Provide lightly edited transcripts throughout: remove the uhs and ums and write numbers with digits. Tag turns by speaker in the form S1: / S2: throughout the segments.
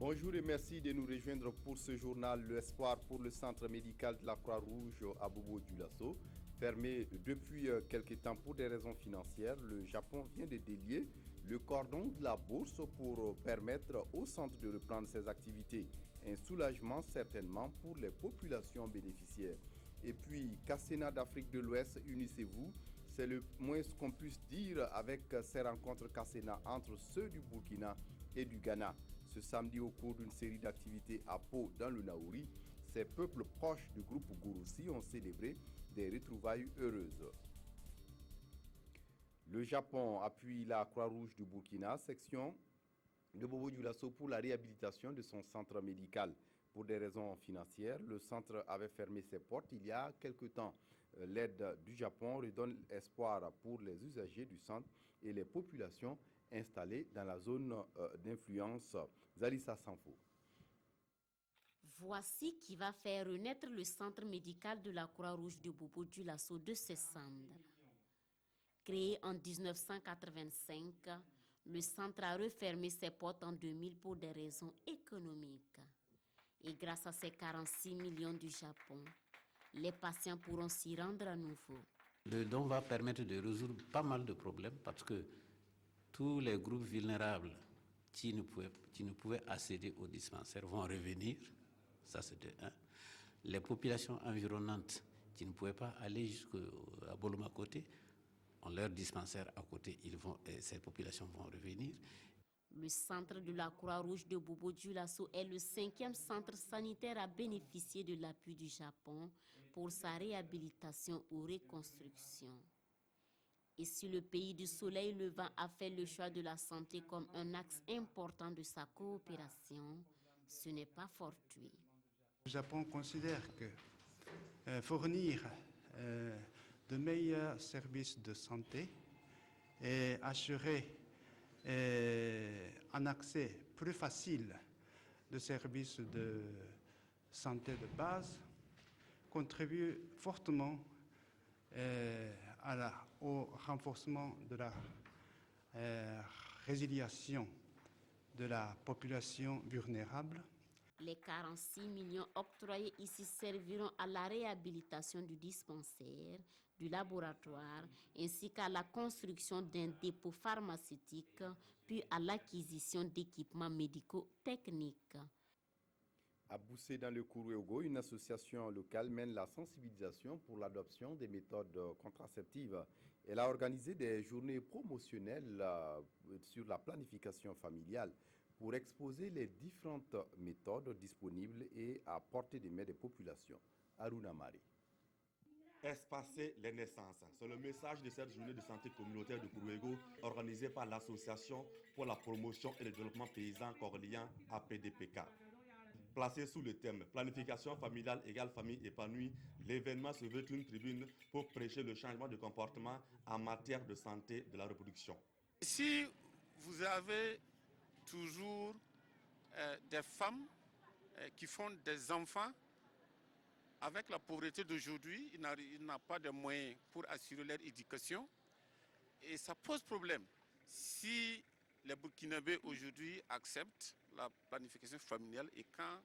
S1: Bonjour et merci de nous rejoindre pour ce journal. Le espoir pour le centre médical de la Croix-Rouge à Bobo-Dioulasso. Fermé depuis quelques temps pour des raisons financières, le Japon vient de délier le cordon de la bourse pour permettre au centre de reprendre ses activités. Un soulagement certainement pour les populations bénéficiaires. Et puis, Cassena d'Afrique de l'Ouest, unissez-vous. C'est le moins qu'on puisse dire avec ces rencontres Cassena entre ceux du Burkina et du Ghana. Ce samedi, au cours d'une série d'activités à Pau, dans le Naouri, ces peuples proches du groupe Gouroussi ont célébré des retrouvailles heureuses. Le Japon appuie la Croix-Rouge du Burkina, section de Bobo-Dioulasso pour la réhabilitation de son centre médical. Pour des raisons financières, le centre avait fermé ses portes il y a quelque temps. L'aide du Japon redonne espoir pour les usagers du centre et les populations installées dans la zone d'influence. Zalissa Sanfo.
S2: Voici qui va faire renaître le centre médical de la Croix-Rouge de Bobo-Dioulasso de ses cendres. Créé en 1985, le centre a refermé ses portes en 2000 pour des raisons économiques. Et grâce à ces 46 millions du Japon, les patients pourront s'y rendre à nouveau.
S3: Le don va permettre de résoudre pas mal de problèmes parce que tous les groupes vulnérables qui ne pouvaient accéder aux dispensaires vont revenir. Ça, c'est de 1. Les populations environnantes qui ne pouvaient pas aller jusqu'à Boloma-Côté, ont leur dispensaire à côté, ces populations vont revenir.
S2: Le centre de la Croix-Rouge de Bobo-Dioulasso est le 5e centre sanitaire à bénéficier de l'appui du Japon pour sa réhabilitation ou reconstruction. Et si le pays du soleil levant a fait le choix de la santé comme un axe important de sa coopération, ce n'est pas fortuit.
S4: Le Japon considère que fournir de meilleurs services de santé et assurer un accès plus facile de services de santé de base contribue fortement au renforcement de la résiliation de la population vulnérable.
S2: Les 46 millions octroyés ici serviront à la réhabilitation du dispensaire, du laboratoire, ainsi qu'à la construction d'un dépôt pharmaceutique, puis à l'acquisition d'équipements médicaux techniques.
S1: À Boussé, dans le Kourouéogo, une association locale mène la sensibilisation pour l'adoption des méthodes contraceptives. Elle a organisé des journées promotionnelles sur la planification familiale pour exposer les différentes méthodes disponibles et à portée des mains des populations. Aruna Mari.
S5: Espacer les naissances. C'est le message de cette journée de santé communautaire de Kourouégo organisée par l'Association pour la promotion et le développement paysan corlien APDPK. Placé sous le thème planification familiale égale famille épanouie, l'événement se veut une tribune pour prêcher le changement de comportement en matière de santé de la reproduction.
S6: Si vous avez toujours des femmes qui font des enfants, avec la pauvreté d'aujourd'hui, ils n'ont pas de moyens pour assurer leur éducation et ça pose problème. Si les Burkinabés aujourd'hui acceptent la planification familiale et quand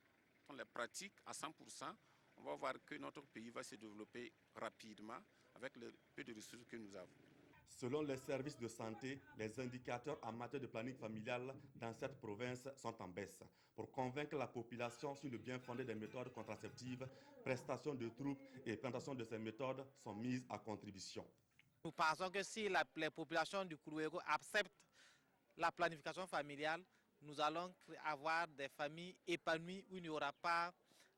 S6: on les pratique à 100%, on va voir que notre pays va se développer rapidement avec le peu de ressources que nous avons.
S5: Selon les services de santé, les indicateurs en matière de planning familial dans cette province sont en baisse. Pour convaincre la population sur le bien fondé des méthodes contraceptives, prestations de troupes et plantation de ces méthodes sont mises à contribution.
S7: Nous pensons que si les populations du Kourouégo acceptent la planification familiale, nous allons avoir des familles épanouies où il n'y aura pas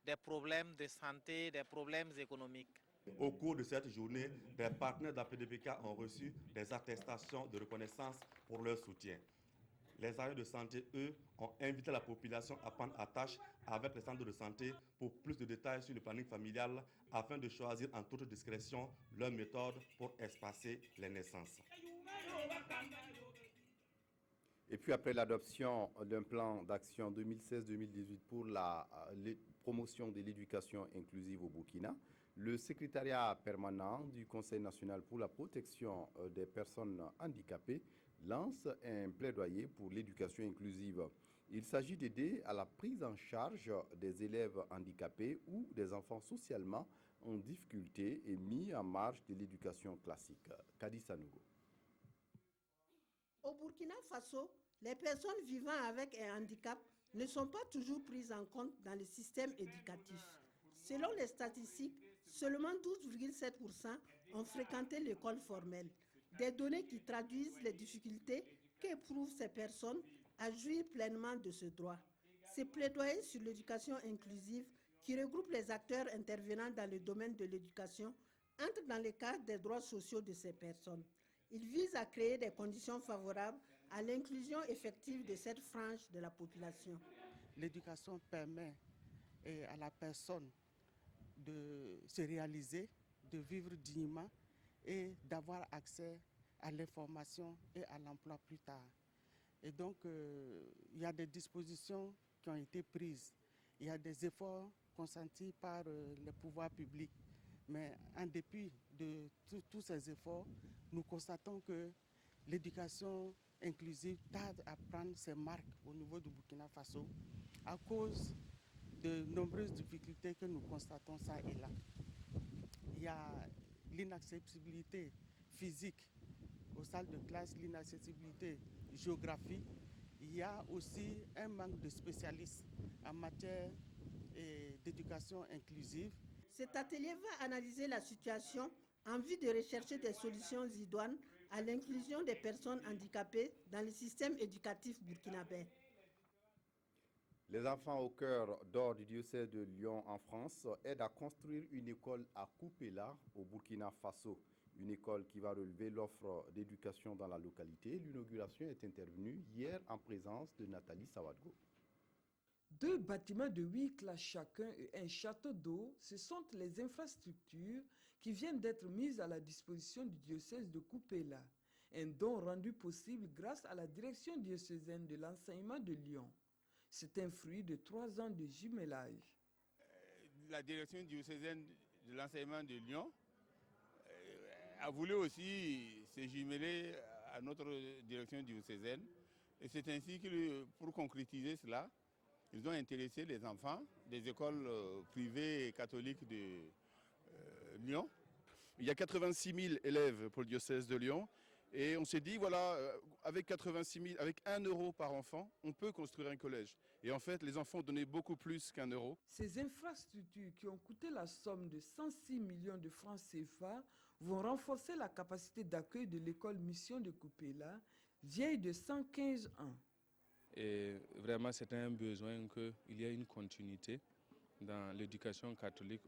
S7: de problèmes de santé, des problèmes économiques.
S5: Au cours de cette journée, des partenaires de la PDPK ont reçu des attestations de reconnaissance pour leur soutien. Les agents de santé, eux, ont invité la population à prendre attache avec les centres de santé pour plus de détails sur le planning familial afin de choisir en toute discrétion leur méthode pour espacer les naissances.
S1: Et puis après l'adoption d'un plan d'action 2016-2018 pour la promotion de l'éducation inclusive au Burkina, le secrétariat permanent du Conseil national pour la protection des personnes handicapées lance un plaidoyer pour l'éducation inclusive. Il s'agit d'aider à la prise en charge des élèves handicapés ou des enfants socialement en difficulté et mis en marge de l'éducation classique. Kadi Sanogo.
S8: Au Burkina Faso, les personnes vivant avec un handicap ne sont pas toujours prises en compte dans le système éducatif. Selon les statistiques, seulement 12,7% ont fréquenté l'école formelle. Des données qui traduisent les difficultés qu'éprouvent ces personnes à jouir pleinement de ce droit. Ces plaidoyers sur l'éducation inclusive, qui regroupe les acteurs intervenant dans le domaine de l'éducation, entrent dans le cadre des droits sociaux de ces personnes. Il vise à créer des conditions favorables à l'inclusion effective de cette frange de la population.
S9: L'éducation permet à la personne de se réaliser, de vivre dignement et d'avoir accès à l'information et à l'emploi plus tard. Et donc, il y a des dispositions qui ont été prises. Il y a des efforts consentis par les pouvoirs publics. Mais en dépit de tous ces efforts, nous constatons que l'éducation inclusive tarde à prendre ses marques au niveau du Burkina Faso à cause de nombreuses difficultés que nous constatons ça et là. Il y a l'inaccessibilité physique aux salles de classe, l'inaccessibilité géographique. Il y a aussi un manque de spécialistes en matière d'éducation inclusive.
S8: Cet atelier va analyser la situation en vue de rechercher des solutions idoines à l'inclusion des personnes handicapées dans le système éducatif burkinabé.
S1: Les enfants au cœur d'or du diocèse de Lyon en France aident à construire une école à Koupéla au Burkina Faso. Une école qui va relever l'offre d'éducation dans la localité. L'inauguration est intervenue hier en présence de Nathalie Sawadgo.
S10: 2 bâtiments de 8 classes chacun et un château d'eau, ce sont les infrastructures qui viennent d'être mises à la disposition du diocèse de Koupéla. Un don rendu possible grâce à la direction diocésaine de l'enseignement de Lyon. C'est un fruit de 3 ans de jumelage.
S11: La direction diocésaine de l'enseignement de Lyon a voulu aussi se jumeler à notre direction diocésaine. Et c'est ainsi que, pour concrétiser cela, ils ont intéressé les enfants des écoles privées catholiques de Lyon.
S12: Il y a 86 000 élèves pour le diocèse de Lyon. Et on s'est dit, voilà, avec 86 000, avec 1 euro par enfant, on peut construire un collège. Et en fait, les enfants ont donné beaucoup plus qu'1 euro.
S10: Ces infrastructures qui ont coûté la somme de 106 millions de francs CFA vont renforcer la capacité d'accueil de l'école Mission de Koupéla, vieille de 115 ans.
S13: Et vraiment, c'est un besoin qu'il y ait une continuité dans l'éducation catholique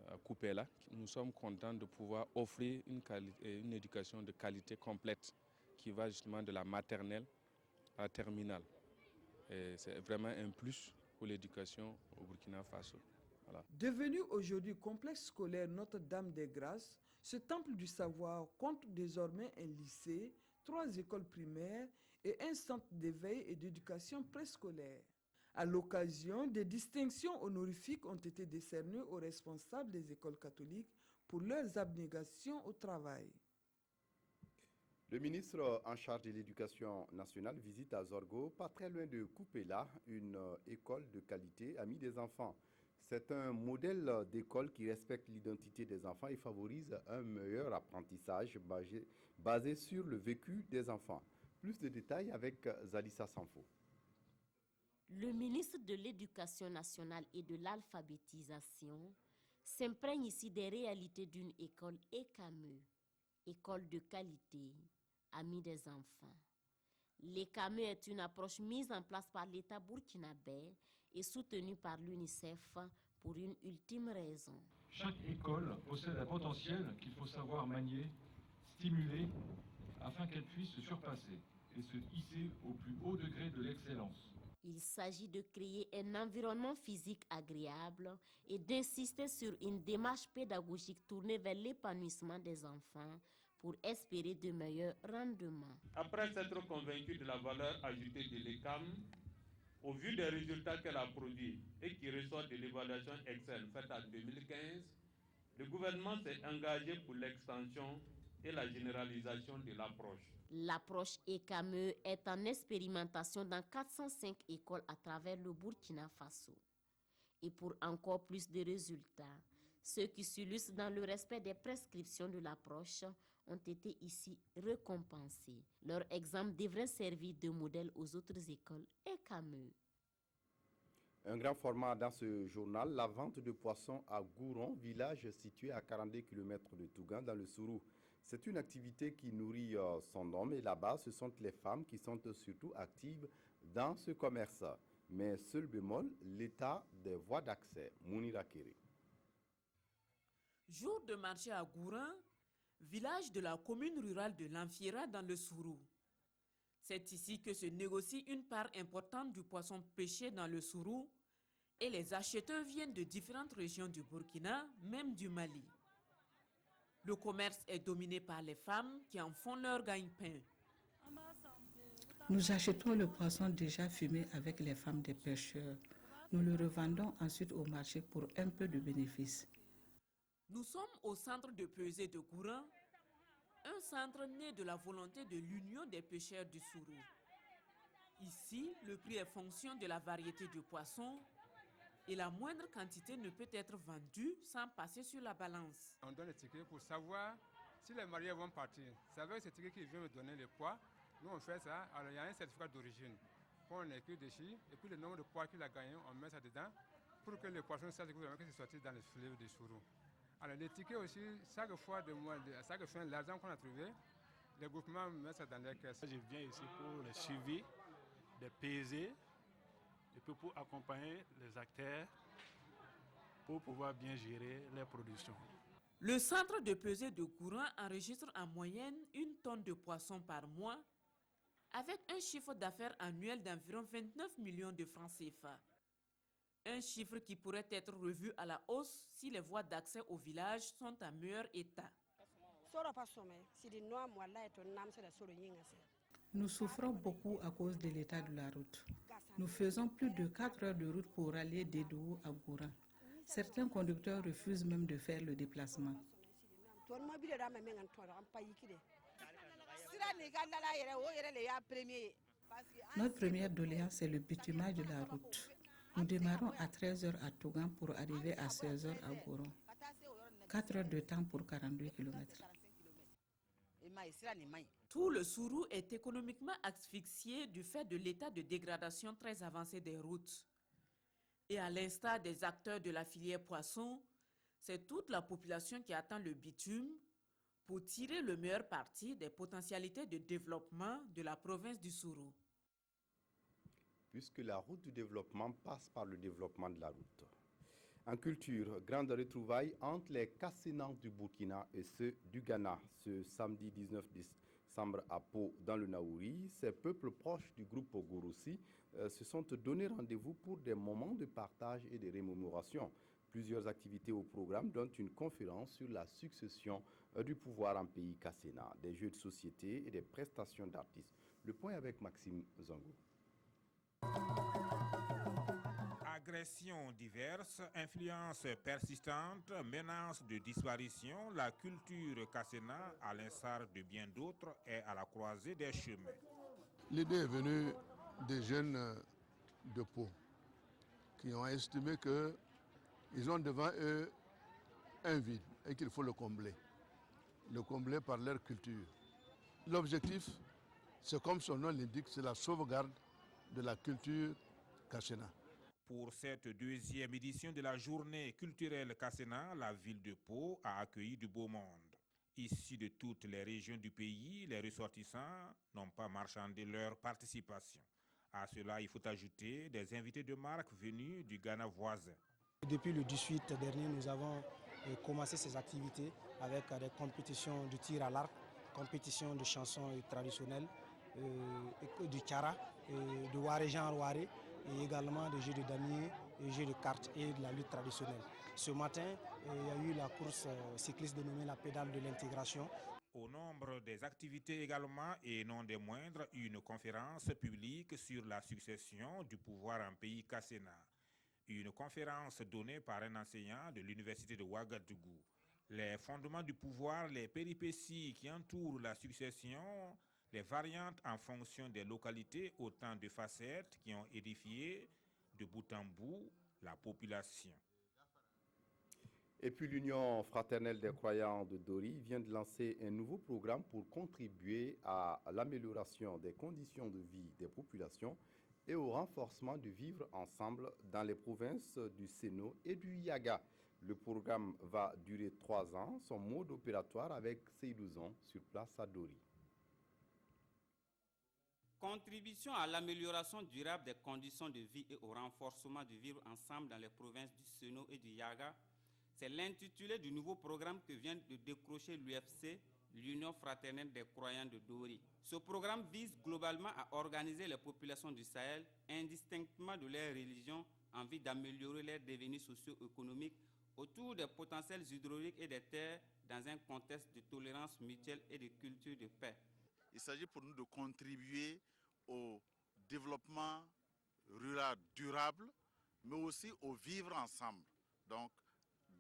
S13: à Koupéla. Nous sommes contents de pouvoir offrir une éducation de qualité complète qui va justement de la maternelle à la terminale. Et c'est vraiment un plus pour l'éducation au Burkina Faso. Voilà.
S10: Devenu aujourd'hui complexe scolaire Notre-Dame des Grâces, ce temple du savoir compte désormais un lycée, 3 écoles primaires et un centre d'éveil et d'éducation préscolaire. À l'occasion, des distinctions honorifiques ont été décernées aux responsables des écoles catholiques pour leurs abnégations au travail.
S1: Le ministre en charge de l'éducation nationale visite à Zorgo, pas très loin de Koupéla, une école de qualité amie des enfants. C'est un modèle d'école qui respecte l'identité des enfants et favorise un meilleur apprentissage basé sur le vécu des enfants. Plus de détails avec Zalissa Sanfo.
S2: Le ministre de l'Éducation nationale et de l'alphabétisation s'imprègne ici des réalités d'une école ECAME, école de qualité, amie des enfants. L'ECAME est une approche mise en place par l'État burkinabé et soutenue par l'UNICEF pour une ultime raison.
S14: Chaque école possède un potentiel qu'il faut savoir manier, stimuler, afin qu'elle puisse se surpasser et se hisser au plus haut degré de l'excellence.
S2: Il s'agit de créer un environnement physique agréable et d'insister sur une démarche pédagogique tournée vers l'épanouissement des enfants pour espérer de meilleurs rendements.
S15: Après s'être convaincu de la valeur ajoutée de l'ECAM, au vu des résultats qu'elle a produits et qui ressortent de l'évaluation Excel faite en 2015, le gouvernement s'est engagé pour l'extension et la généralisation de l'approche.
S2: L'approche ECAME est en expérimentation dans 405 écoles à travers le Burkina Faso. Et pour encore plus de résultats, ceux qui s'illustrent dans le respect des prescriptions de l'approche ont été ici récompensés. Leur exemple devrait servir de modèle aux autres écoles ECAME.
S1: Un grand format dans ce journal, la vente de poissons à Gouron, village situé à 42 km de Tougan dans le Sourou. C'est une activité qui nourrit son nom et là-bas, ce sont les femmes qui sont surtout actives dans ce commerce. Mais seul bémol, l'état des voies d'accès. Mounira Kéré.
S16: Jour de marché à Gourin, village de la commune rurale de l'Amphira dans le Sourou. C'est ici que se négocie une part importante du poisson pêché dans le Sourou et les acheteurs viennent de différentes régions du Burkina, même du Mali. Le commerce est dominé par les femmes qui en font leur gagne-pain.
S17: Nous achetons le poisson déjà fumé avec les femmes des pêcheurs. Nous le revendons ensuite au marché pour un peu de bénéfice.
S16: Nous sommes au centre de pesée de Gourin, un centre né de la volonté de l'Union des pêcheurs du Sourou. Ici, le prix est fonction de la variété du poisson et la moindre quantité ne peut être vendue sans passer sur la balance.
S18: On donne les tickets pour savoir si les mariés vont partir. C'est avec ces tickets qu'ils viennent me donner le poids. Nous, on fait ça. Alors, il y a un certificat d'origine qu'on écrit dessus. Et puis, le nombre de poids qu'il a gagné, on met ça dedans pour que le poisson sache que c'est sorti dans les fleuves du Sourou. Alors, les tickets aussi, chaque fois chaque fin, l'argent qu'on a trouvé, le groupement met ça dans les caisses.
S19: Je viens ici pour le suivi des pesées et puis pour accompagner les acteurs pour pouvoir bien gérer les productions.
S16: Le centre de pesée de Gourin enregistre en moyenne 1 tonne de poissons par mois avec un chiffre d'affaires annuel d'environ 29 millions de francs CFA. Un chiffre qui pourrait être revu à la hausse si les voies d'accès au village sont en meilleur état.
S17: Nous souffrons beaucoup à cause de l'état de la route. Nous faisons plus de 4 heures de route pour aller d'Edou à Gourin. Certains conducteurs refusent même de faire le déplacement. Notre première doléance est le bitumage de la route. Nous démarrons à 13h à Tougan pour arriver à 16h à Gouron. 4 heures de temps pour 42 km.
S16: Tout le Sourou est économiquement asphyxié du fait de l'état de dégradation très avancé des routes. Et à l'instar des acteurs de la filière poisson, c'est toute la population qui attend le bitume pour tirer le meilleur parti des potentialités de développement de la province du Sourou.
S1: Puisque la route du développement passe par le développement de la route. En culture, grande retrouvaille entre les Kassénans du Burkina et ceux du Ghana. Ce samedi 19 décembre à Pau, dans le Naouri, ces peuples proches du groupe Ogoroussi se sont donné rendez-vous pour des moments de partage et de rémémoration. Plusieurs activités au programme, dont une conférence sur la succession du pouvoir en pays Kasséna, des jeux de société et des prestations d'artistes. Le point avec Maxime Zango.
S20: Agressions diverses, influences persistantes, menaces de disparition, la culture Kasséna, à l'instar de bien d'autres, est à la croisée des chemins.
S21: L'idée est venue des jeunes de Pau qui ont estimé qu'ils ont devant eux un vide et qu'il faut le combler par leur culture. L'objectif, c'est comme son nom l'indique, c'est la sauvegarde de la culture Kasséna.
S20: Pour cette deuxième édition de la journée culturelle Kasséna, la ville de Pau a accueilli du beau monde. Issus de toutes les régions du pays, les ressortissants n'ont pas marchandé leur participation. À cela, il faut ajouter des invités de marque venus du Ghana voisin.
S22: Depuis le 18 dernier, nous avons commencé ces activités avec des compétitions de tir à l'arc, compétitions de chansons traditionnelles, du Tchara, de Waré-Jean Waré, et également des jeux de damier, des jeux de cartes et de la lutte traditionnelle. Ce matin, il y a eu la course cycliste dénommée la pédale de l'intégration.
S20: Au nombre des activités également, et non des moindres, une conférence publique sur la succession du pouvoir en pays Kasséna. Une conférence donnée par un enseignant de l'université de Ouagadougou. Les fondements du pouvoir, les péripéties qui entourent la succession, les variantes en fonction des localités, autant de facettes qui ont édifié de bout en bout la population.
S1: Et puis l'Union fraternelle des croyants de Dori vient de lancer un nouveau programme pour contribuer à l'amélioration des conditions de vie des populations et au renforcement du vivre ensemble dans les provinces du Séno et du Yaga. Le programme va durer 3 ans. Son mode opératoire avec Seydouzon sur place à Dori.
S3: Contribution à l'amélioration durable des conditions de vie et au renforcement du vivre ensemble dans les provinces du Séno et du Yaga, c'est l'intitulé du nouveau programme que vient de décrocher l'UFC, l'Union fraternelle des croyants de Dori. Ce programme vise globalement à organiser les populations du Sahel, indistinctement de leur religion, en vue d'améliorer leurs devenus socio-économiques autour des potentiels hydrauliques et des terres dans un contexte de tolérance mutuelle et de culture de paix.
S4: Il s'agit pour nous de contribuer au développement rural durable, mais aussi au vivre ensemble, donc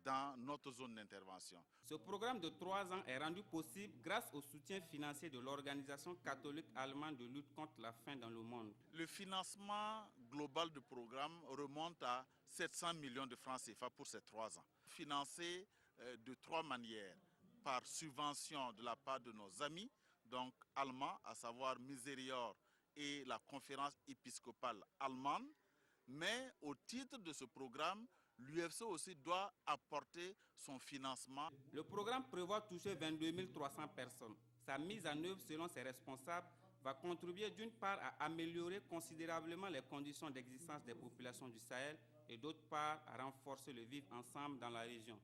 S4: dans notre zone d'intervention.
S3: Ce programme de 3 ans est rendu possible grâce au soutien financier de l'Organisation catholique allemande de lutte contre la faim dans le monde.
S4: Le financement global du programme remonte à 700 millions de francs CFA pour ces 3 ans. Financé de 3 manières, par subvention de la part de nos amis, donc allemands, à savoir Miserior et la conférence épiscopale allemande, mais au titre de ce programme, l'UFC aussi doit apporter son financement.
S3: Le programme prévoit toucher 22 300 personnes. Sa mise en œuvre selon ses responsables va contribuer d'une part à améliorer considérablement les conditions d'existence des populations du Sahel et d'autre part à renforcer le vivre ensemble dans la région.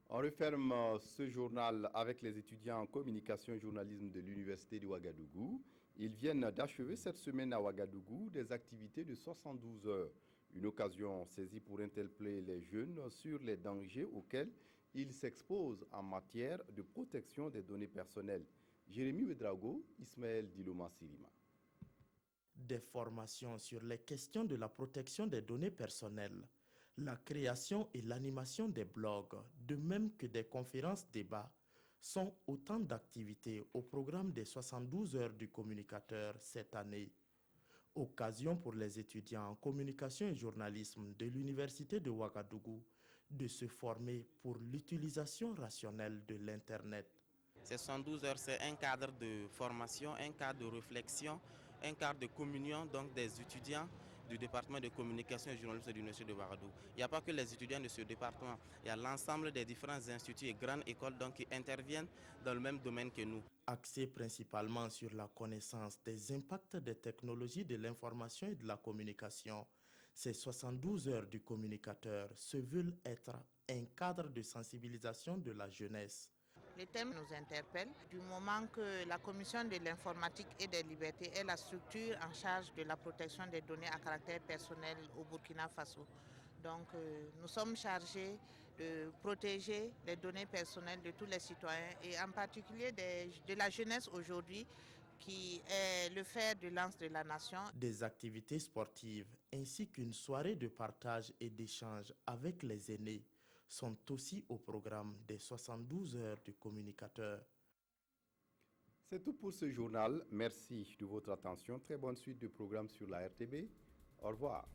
S1: On referme ce journal avec les étudiants en communication et journalisme de l'Université de Ouagadougou. Ils viennent d'achever cette semaine à Ouagadougou des activités de 72 heures. Une occasion saisie pour interpeller les jeunes sur les dangers auxquels ils s'exposent en matière de protection des données personnelles. Jérémy Ouedraogo, Ismaël Diloma Sirima.
S23: Des formations sur les questions de la protection des données personnelles, la création et l'animation des blogs, de même que des conférences-débats, sont autant d'activités au programme des 72 heures du communicateur cette année. Occasion pour les étudiants en communication et journalisme de l'Université de Ouagadougou de se former pour l'utilisation rationnelle de l'Internet.
S24: Ces 72 heures, c'est un cadre de formation, un cadre de réflexion, un cadre de communion donc des étudiants du département de communication et journalisme de l'Université de Ouagadougou. Il n'y a pas que les étudiants de ce département, il y a l'ensemble des différents instituts et grandes écoles donc, qui interviennent dans le même domaine que nous.
S23: Axé principalement sur la connaissance des impacts des technologies de l'information et de la communication, ces 72 heures du communicateur se veulent être un cadre de sensibilisation de la jeunesse.
S25: Les thèmes nous interpellent du moment que la Commission de l'informatique et des libertés est la structure en charge de la protection des données à caractère personnel au Burkina Faso. Donc nous sommes chargés de protéger les données personnelles de tous les citoyens et en particulier de la jeunesse aujourd'hui qui est le fer de lance de la nation.
S23: Des activités sportives ainsi qu'une soirée de partage et d'échange avec les aînés sont aussi au programme des 72 heures du communicateur.
S1: C'est tout pour ce journal. Merci de votre attention. Très bonne suite de programmes sur la RTB. Au revoir.